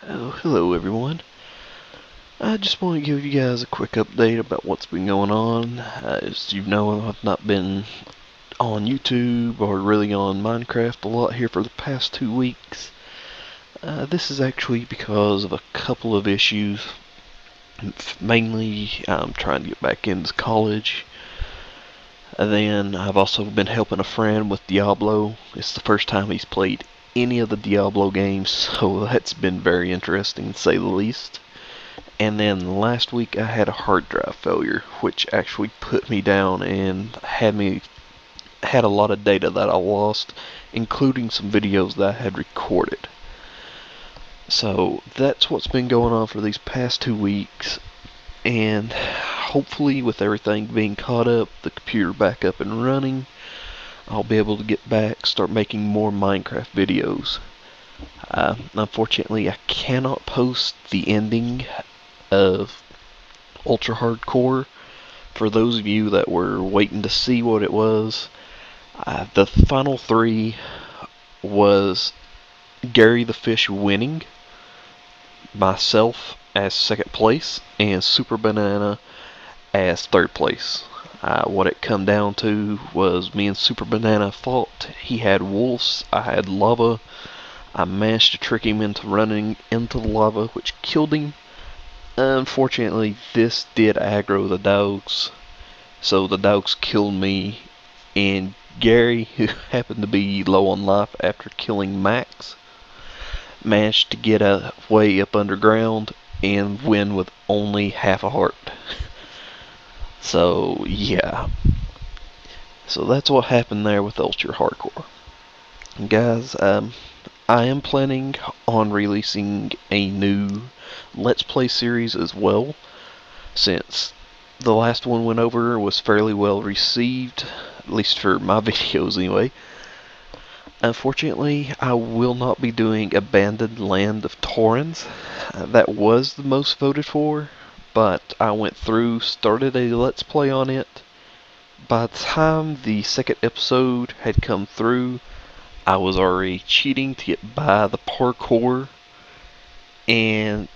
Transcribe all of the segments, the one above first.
Oh, hello everyone. I just want to give you guys a quick update about what's been going on. As you know, I've not been on YouTube or really on Minecraft a lot here for the past 2 weeks. This is actually because of a couple of issues. Mainly, I'm trying to get back into college. And then I've also been helping a friend with Diablo. It's the first time he's played any of the Diablo games, so that's been very interesting to say the least. And then last week I had a hard drive failure, which actually put me down and had a lot of data that I lost, including some videos that I had recorded. So that's what's been going on for these past 2 weeks, and hopefully with everything being caught up, the computer back up and running, I'll be able to get back, start making more Minecraft videos. Unfortunately, I cannot post the ending of Ultra Hardcore. For those of you that were waiting to see what it was, the final three was Gary the Fish winning, myself as second place, and Super Banana as third place. What it come down to was me and Super Banana fought. He had wolves, I had lava. I managed to trick him into running into the lava, which killed him. Unfortunately, this did aggro the dogs, so the dogs killed me, and Gary, who happened to be low on life after killing Max, managed to get way up underground and win with only half a heart. So, yeah. So that's what happened there with Ultra Hardcore. Guys, I am planning on releasing a new Let's Play series as well, since the last one went over was fairly well received, at least for my videos anyway. Unfortunately, I will not be doing Abandoned Land of Torrens. That was the most voted for, but I went through, started a Let's Play on it. By the time the second episode had come through, I was already cheating to get by the parkour, and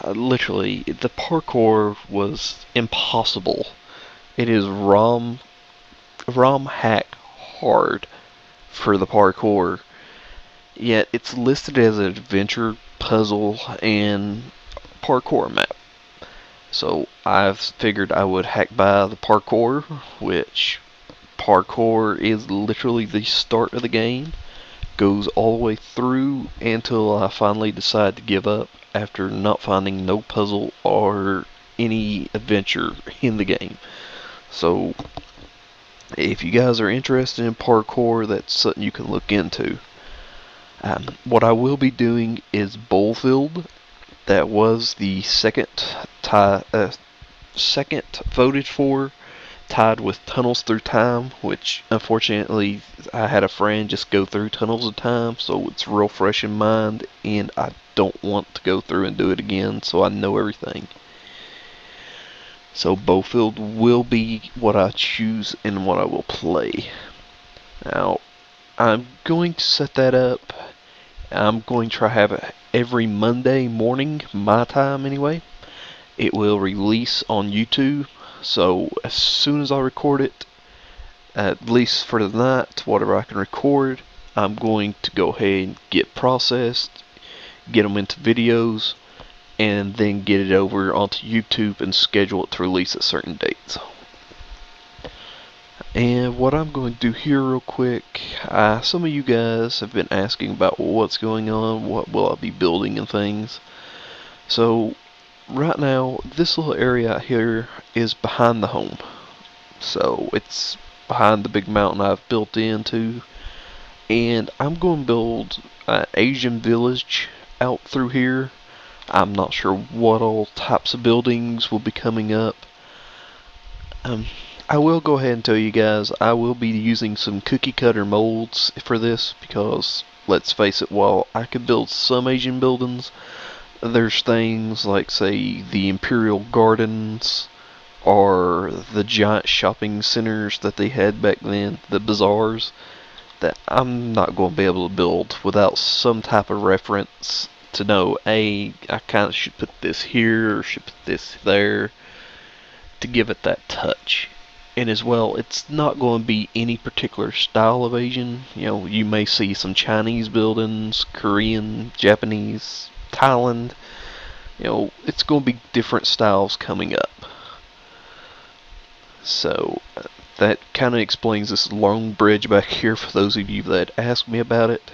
literally, the parkour was impossible. It is ROM hack hard for the parkour, yet it's listed as an adventure, puzzle, and parkour map. So I've figured I would hack by the parkour, which parkour is literally the start of the game, goes all the way through until I finally decide to give up after not finding no puzzle or any adventure in the game. So if you guys are interested in parkour, that's something you can look into. What I will be doing is Bullfield. That was the second voted for, tied with Tunnels Through Time, which unfortunately I had a friend just go through Tunnels of Time, so it's real fresh in mind, and I don't want to go through and do it again, so I know everything. So Bowfield will be what I choose and what I will play. Now, I'm going to set that up. I'm going to try to have it every Monday morning, my time anyway. It will release on YouTube, so as soon as I record it, at least for the night, whatever I can record, I'm going to go ahead and get processed, get them into videos, and then get it over onto YouTube and schedule it to release at certain dates. And what I'm going to do here real quick, some of you guys have been asking about what's going on, what will I be building and things. So right now, this little area out here is behind the home. So it's behind the big mountain I've built into, and I'm going to build an Asian village out through here. I'm not sure what all types of buildings will be coming up. I will go ahead and tell you guys, I will be using some cookie cutter molds for this, because let's face it, while I could build some Asian buildings, there's things like, say, the Imperial Gardens or the giant shopping centers that they had back then, the bazaars. that I'm not going to be able to build without some type of reference to know, I kind of should put this here or should put this there to give it that touch. And as well, it's not going to be any particular style of Asian. You know, you may see some Chinese buildings, Korean, Japanese, Thailand. You know, it's going to be different styles coming up. So that kind of explains this long bridge back here for those of you that asked me about it.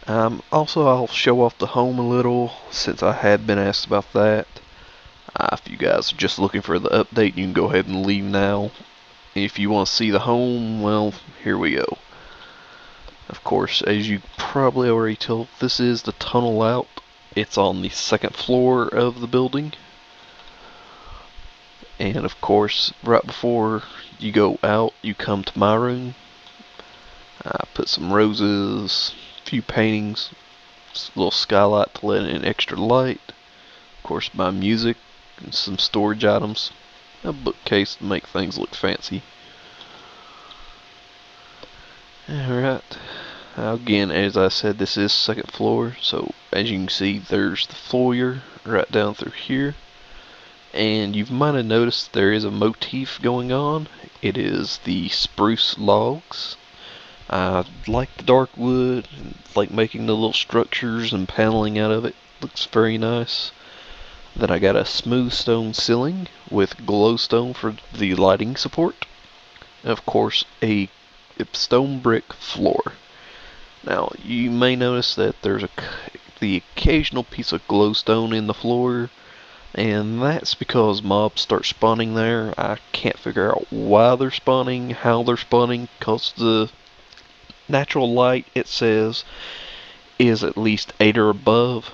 Also, I'll show off the home a little since I had been asked about that. If you guys are just looking for the update, you can go ahead and leave now. If you want to see the home, well, here we go. Of course, as you probably already told, this is the tunnel out. It's on the second floor of the building. And of course, right before you go out, you come to my room. I put some roses, a few paintings, a little skylight to let in extra light. Of course, my music and some storage items. A bookcase to make things look fancy. Alright. Again, as I said, this is second floor. So as you can see, there's the foyer right down through here. And you might have noticed there is a motif going on. It is the spruce logs. I like the dark wood, like making the little structures and paneling out of it. Looks very nice. Then I got a smooth stone ceiling with glowstone for the lighting support. And of course, a stone brick floor. Now, you may notice that there's the occasional piece of glowstone in the floor. And that's because mobs start spawning there. I can't figure out why they're spawning, how they're spawning, because the natural light, it says, is at least 8 or above,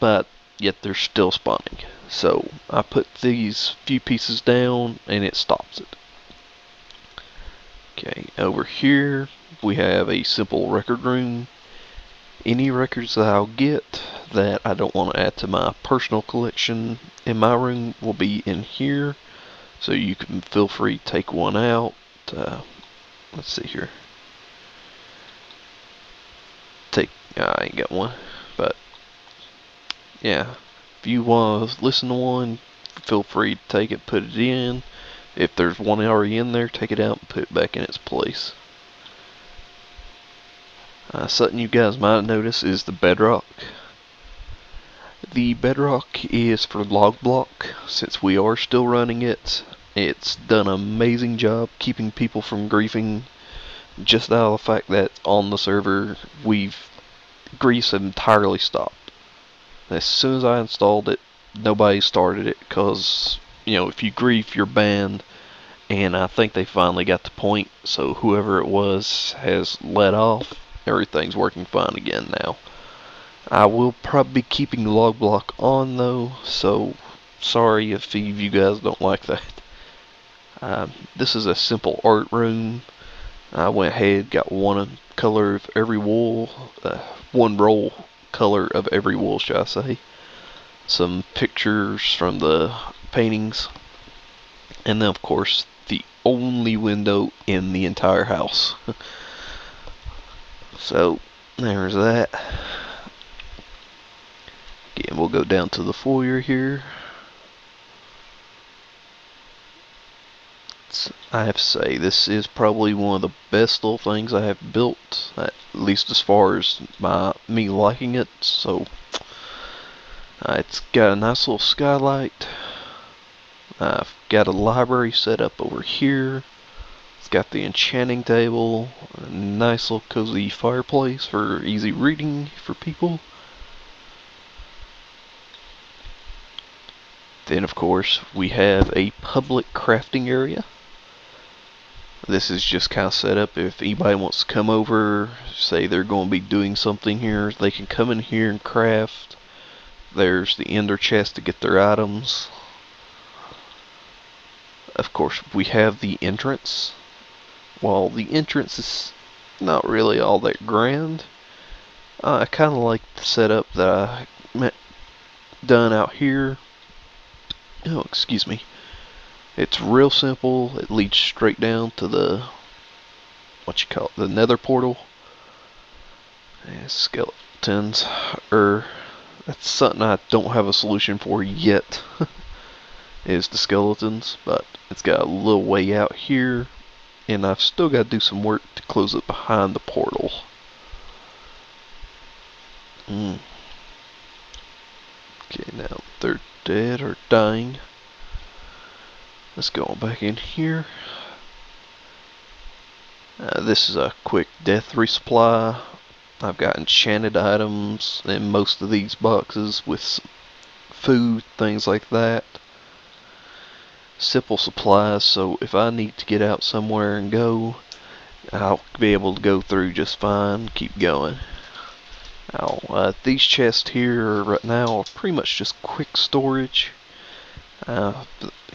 but yet they're still spawning. So I put these few pieces down and it stops it. Okay, over here we have a simple record room. Any records that I'll get that I don't want to add to my personal collection in my room will be in here, so you can feel free to take one out. Let's see here. I ain't got one, but yeah, if you want to listen to one, feel free to take it, put it in. If there's one already in there, take it out and put it back in its place. Something you guys might notice is the bedrock. The bedrock is for log block. Since we are still running it, it's done an amazing job keeping people from griefing. Just out of the fact that on the server, griefs have entirely stopped. As soon as I installed it, nobody started it because, you know, if you grief, you're banned. And I think they finally got the point, so whoever it was has let off. Everything's working fine again now. I will probably be keeping log block on though, so sorry if any of you guys don't like that. This is a simple art room. I went ahead, got one color of every wool, one roll color of every wool, shall I say. Some pictures from the paintings, and then of course the only window in the entire house. So there's that. Again, we'll go down to the foyer here. I have to say, this is probably one of the best little things I have built, at least as far as me liking it. So it's got a nice little skylight. I've got a library set up over here. It's got the enchanting table, a nice little cozy fireplace for easy reading for people. Then of course we have a public crafting area. This is just kind of set up if anybody wants to come over, say they're going to be doing something here, they can come in here and craft. There's the ender chest to get their items. Of course we have the entrance. While the entrance is not really all that grand, I kind of like the setup that I done out here. Oh, excuse me. It's real simple. It leads straight down to the what you call it, the nether portal. And skeletons, that's something I don't have a solution for yet, is the skeletons, but it's got a little way out here, and I've still got to do some work to close it behind the portal. Okay, now they're dead or dying. Let's go on back in here. This is a quick death resupply. I've got enchanted items in most of these boxes with food, things like that. Simple supplies, so if I need to get out somewhere and go, I'll be able to go through just fine, keep going. Now, these chests here right now are pretty much just quick storage.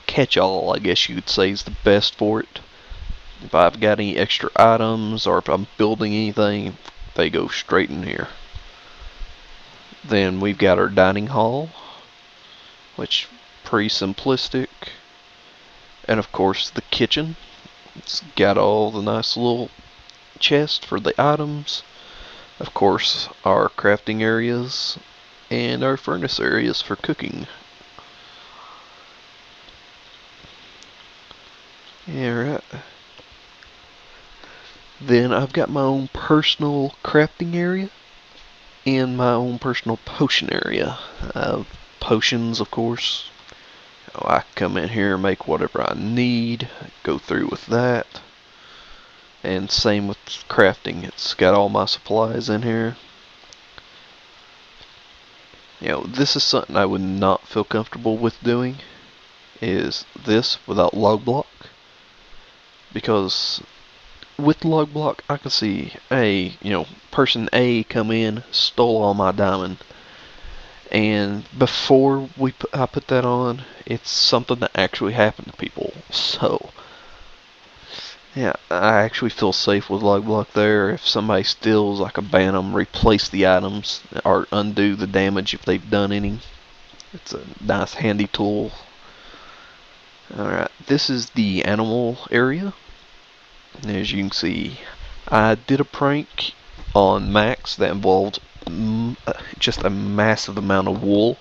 Catch-all, I guess you could say, is the best for it. If I've got any extra items or if I'm building anything, they go straight in here. Then we've got our dining hall, which pretty simplistic. And of course the kitchen. It's got all the nice little chests for the items. Of course our crafting areas and our furnace areas for cooking. Alright. Then I've got my own personal crafting area and my own personal potion area. Potions, of course. I come in here and make whatever I need, go through with that. And same with crafting, it's got all my supplies in here. This is something I would not feel comfortable with doing, is this without log block. Because with log block, I can see person A come in, stole all my diamond. And before I put that on, it's something that actually happened to people. So, yeah, I actually feel safe with log block there. If somebody steals, I can ban them, replace the items, or undo the damage if they've done any. It's a nice handy tool. Alright, this is the animal area. As you can see, I did a prank on Max that involved just a massive amount of wool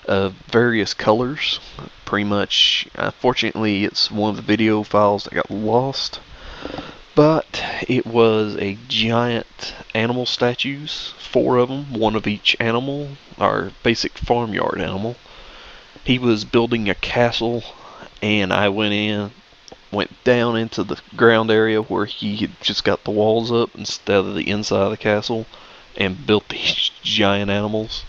of various colors. Pretty much, unfortunately, it's one of the video files that got lost, but it was a giant animal statues, 4 of them, one of each animal, our basic farmyard animal. He was building a castle, and I went down into the ground area where he had just got the walls up instead of the inside of the castle, and built these giant animals.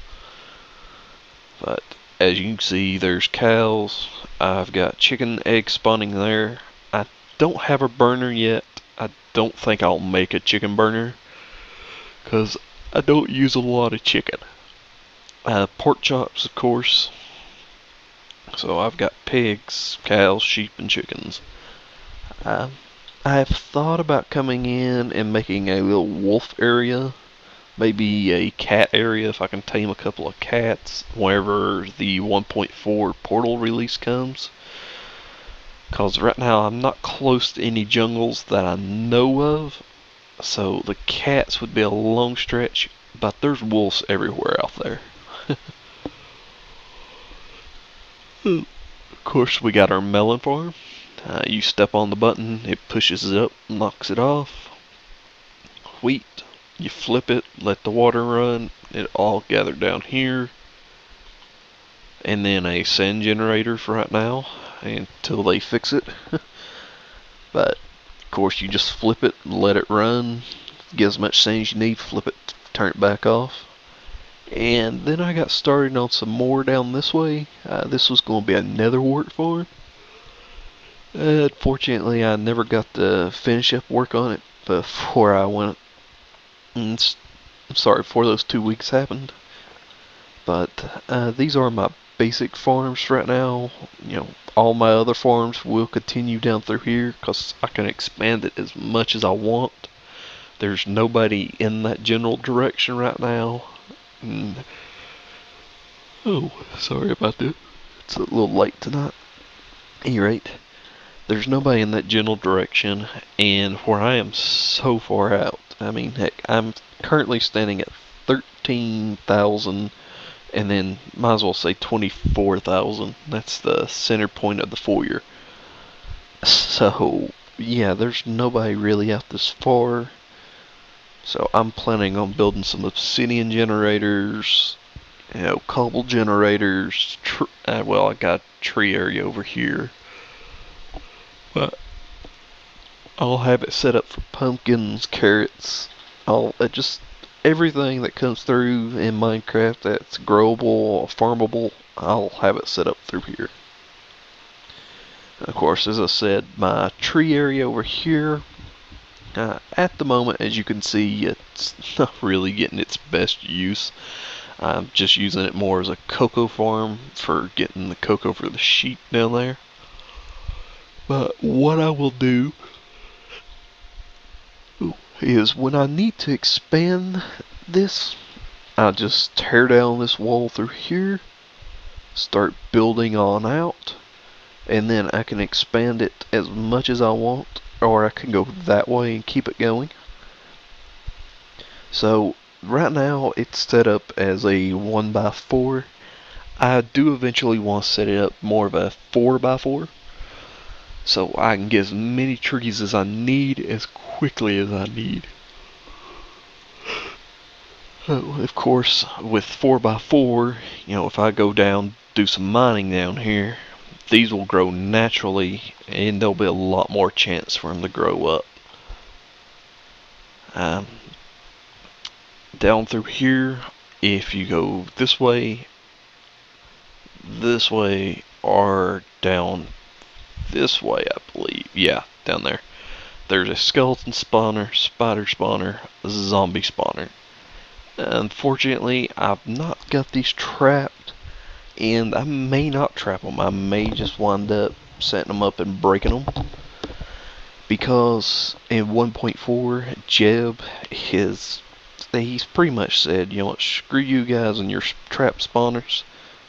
But as you can see, there's cows. I've got chicken egg spawning there. I don't have a burner yet. I don't think I'll make a chicken burner because I don't use a lot of chicken. Pork chops, of course. So I've got pigs, cows, sheep, and chickens. I have thought about coming in and making a little wolf area, maybe a cat area if I can tame a couple of cats whenever the 1.4 portal release comes. Because right now I'm not close to any jungles that I know of, so the cats would be a long stretch, but there's wolves everywhere out there. Of course, we got our melon farm. You step on the button, it pushes it up, knocks it off. Wheat, you flip it, let the water run, it all gathered down here. And then a sand generator for right now, until they fix it. But, of course, you just flip it, let it run, get as much sand as you need, flip it, turn it back off. And then I got started on some more down this way. This was going to be a nether wart farm. Unfortunately, I never got to finish up work on it before I went. I'm sorry, before those 2 weeks happened. But these are my basic farms right now. All my other farms will continue down through here because I can expand it as much as I want. There's nobody in that general direction right now. Oh, sorry about that. It's a little late tonight. At any rate, There's nobody in that general direction, and where I am so far out, I mean, heck, I'm currently standing at 13,000, and then might as well say 24,000. That's the center point of the foyer. So, yeah, there's nobody really out this far. So I'm planning on building some obsidian generators, cobble generators. Well, I got a tree area over here, but I'll have it set up for pumpkins, carrots, just everything that comes through in Minecraft that's growable, farmable. I'll have it set up through here. Of course, as I said, my tree area over here, at the moment, as you can see, it's not really getting its best use. I'm just using it more as a cocoa farm for getting the cocoa for the sheep down there. But what I will do is when I need to expand this, I'll just tear down this wall through here, start building on out, and then I can expand it as much as I want, or I can go that way and keep it going. So right now it's set up as a 1x4. I do eventually want to set it up more of a 4x4, so I can get as many trees as I need as quickly as I need. Of course, with 4x4, if I go down, do some mining down here, these will grow naturally, and there'll be a lot more chance for them to grow up. Down through here, if you go this way, or down this way, I believe. Yeah, down there. There's a skeleton spawner, spider spawner, a zombie spawner. Unfortunately, I've not got these trapped, and I may not trap them. I may just wind up setting them up and breaking them. Because in 1.4, Jeb, he's pretty much said, what, screw you guys and your trap spawners,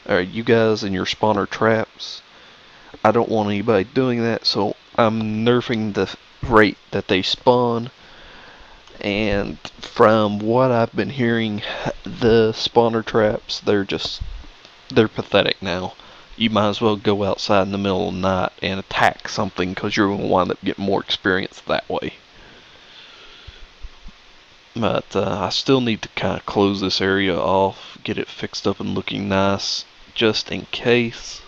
or you guys and your spawner traps. I don't want anybody doing that, so I'm nerfing the rate that they spawn. And from what I've been hearing, the spawner traps, they're pathetic now. You might as well go outside in the middle of the night and attack something, because you're going to wind up getting more experience that way. But I still need to kind of close this area off, get it fixed up and looking nice, just in case.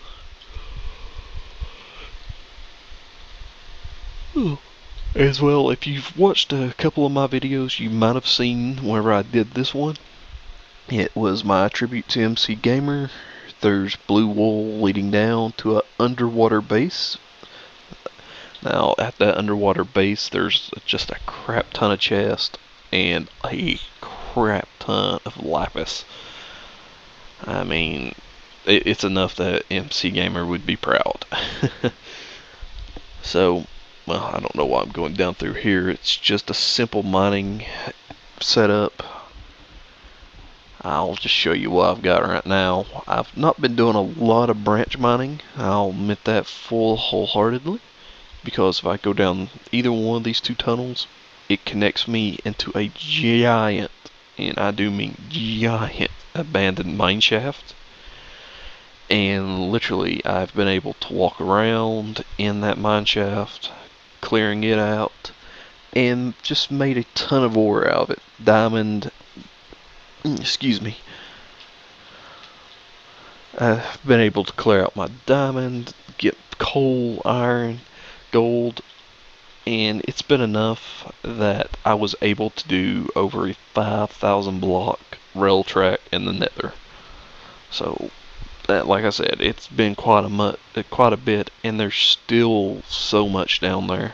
As well, if you've watched a couple of my videos, you might have seen whenever I did this one. It was my tribute to MC Gamer. There's blue wool leading down to an underwater base. Now, at that underwater base, there's just a crap ton of chests and a crap ton of lapis. I mean, it's enough that MC Gamer would be proud. So, well, I don't know why I'm going down through here. It's just a simple mining setup. I'll just show you what I've got right now. I've not been doing a lot of branch mining. I'll admit that wholeheartedly. Because if I go down either one of these two tunnels, it connects me into a giant, and I do mean giant, abandoned mine shaft. And literally, I've been able to walk around in that mine shaft, clearing it out, and just made a ton of ore out of it. Diamond, excuse me. I've been able to clear out my diamond, get coal, iron, gold, and it's been enough that I was able to do over a 5,000 block rail track in the nether. So, that, like I said, it's been quite a bit, and there's still so much down there.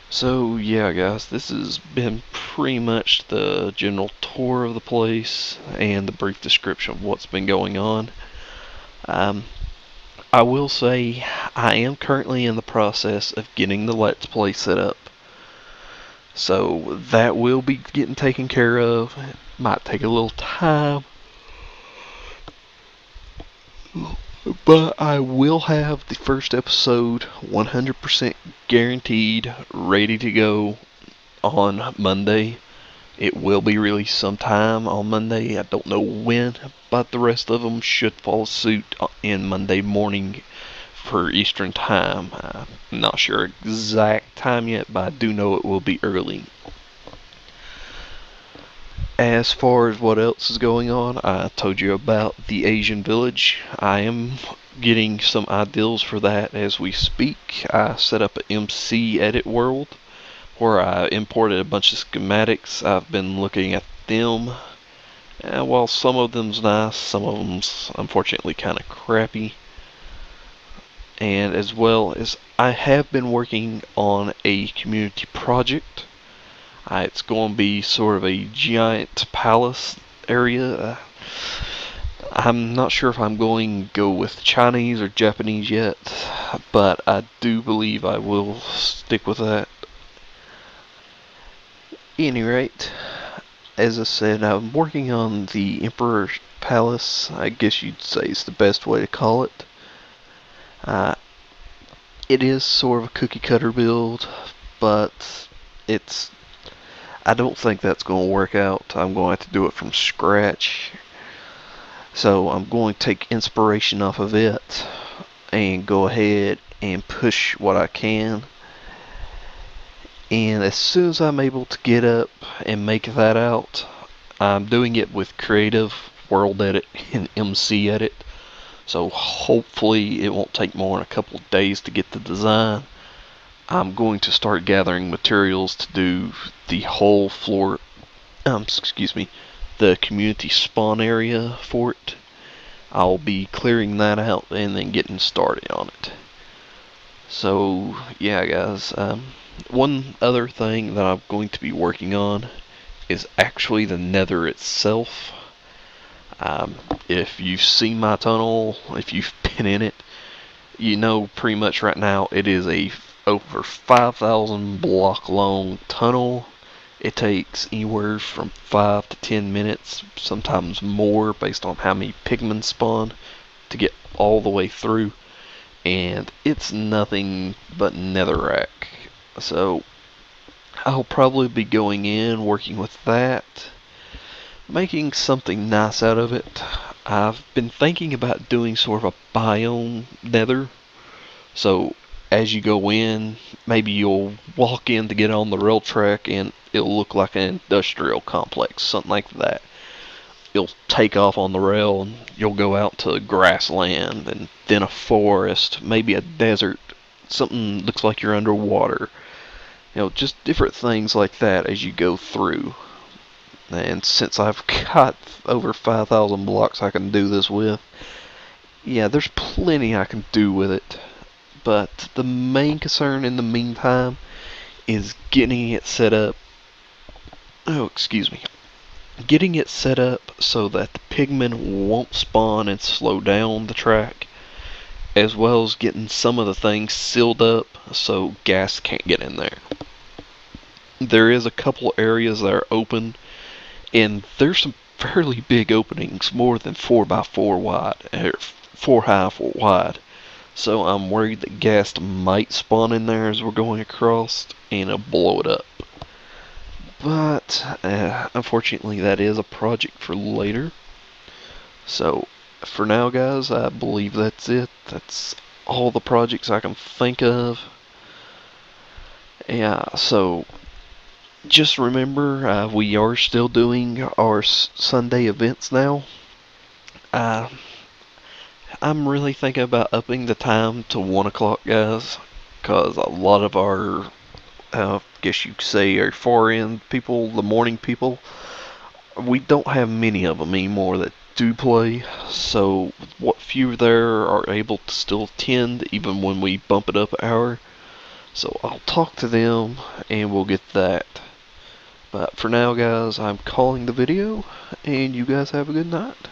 So yeah, guys, this has been pretty much the general tour of the place and the brief description of what's been going on. I will say I am currently in the process of getting the Let's Play set up. So that will be getting taken care of. It might take a little time. But I will have the first episode 100% guaranteed, ready to go on Monday. It will be released sometime on Monday. I don't know when, but the rest of them should follow suit in Monday morning for Eastern time. I'm not sure exact time yet, but I do know it will be early. As far as what else is going on, I told you about the Asian village. I am getting some ideals for that as we speak. I set up an MC edit world where I imported a bunch of schematics. I've been looking at them. And while some of them's nice, some of them's unfortunately kind of crappy. And as well as I have been working on a community project. It's going to be sort of a giant palace area. I'm not sure if I'm going to go with Chinese or Japanese yet, but I do believe I will stick with that. At any rate, as I said, I'm working on the Emperor's Palace. I guess you'd say is the best way to call it. It is sort of a cookie cutter build, but I don't think that's going to work out. I'm going to have to do it from scratch. So I'm going to take inspiration off of it and go ahead and push what I can. And as soon as I'm able to get up and make that out, I'm doing it with Creative, World Edit, and MC Edit. So hopefully it won't take more than a couple of days to get the design. I'm going to start gathering materials to do the whole floor, the community spawn area for it. I'll be clearing that out and then getting started on it. So yeah guys, one other thing that I'm going to be working on is actually the Nether itself. If you've seen my tunnel, if you've been in it, you know pretty much right now it is a over 5,000 block long tunnel. It takes anywhere from 5 to 10 minutes, sometimes more, based on how many pigmen spawn, to get all the way through. And it's nothing but netherrack. So I'll probably be going in, working with that, making something nice out of it. I've been thinking about doing sort of a biome nether. So as you go in, maybe you'll walk in to get on the rail track and it'll look like an industrial complex, something like that. You'll take off on the rail and you'll go out to grassland and then a forest, maybe a desert, something looks like you're underwater. You know, just different things like that as you go through. And since I've got over 5,000 blocks I can do this with, yeah, there's plenty I can do with it. But the main concern in the meantime is getting it set up. Getting it set up so that the pigmen won't spawn and slow down the track, as well as getting some of the things sealed up so gas can't get in there. There is a couple areas that are open, and there's some fairly big openings, more than 4x4 wide, or 4 high, 4 wide. So I'm worried that gas might spawn in there as we're going across and it'll blow it up. But unfortunately that is a project for later. So for now guys, I believe that's it. That's all the projects I can think of. Yeah, so just remember we are still doing our Sunday events now. I'm really thinking about upping the time to 1 o'clock, guys, because a lot of our, I guess you could say, our far-end people, the morning people, we don't have many of them anymore that do play, so what few there are able to still attend even when we bump it up an hour. So I'll talk to them and we'll get that. But for now, guys, I'm calling the video, and you guys have a good night.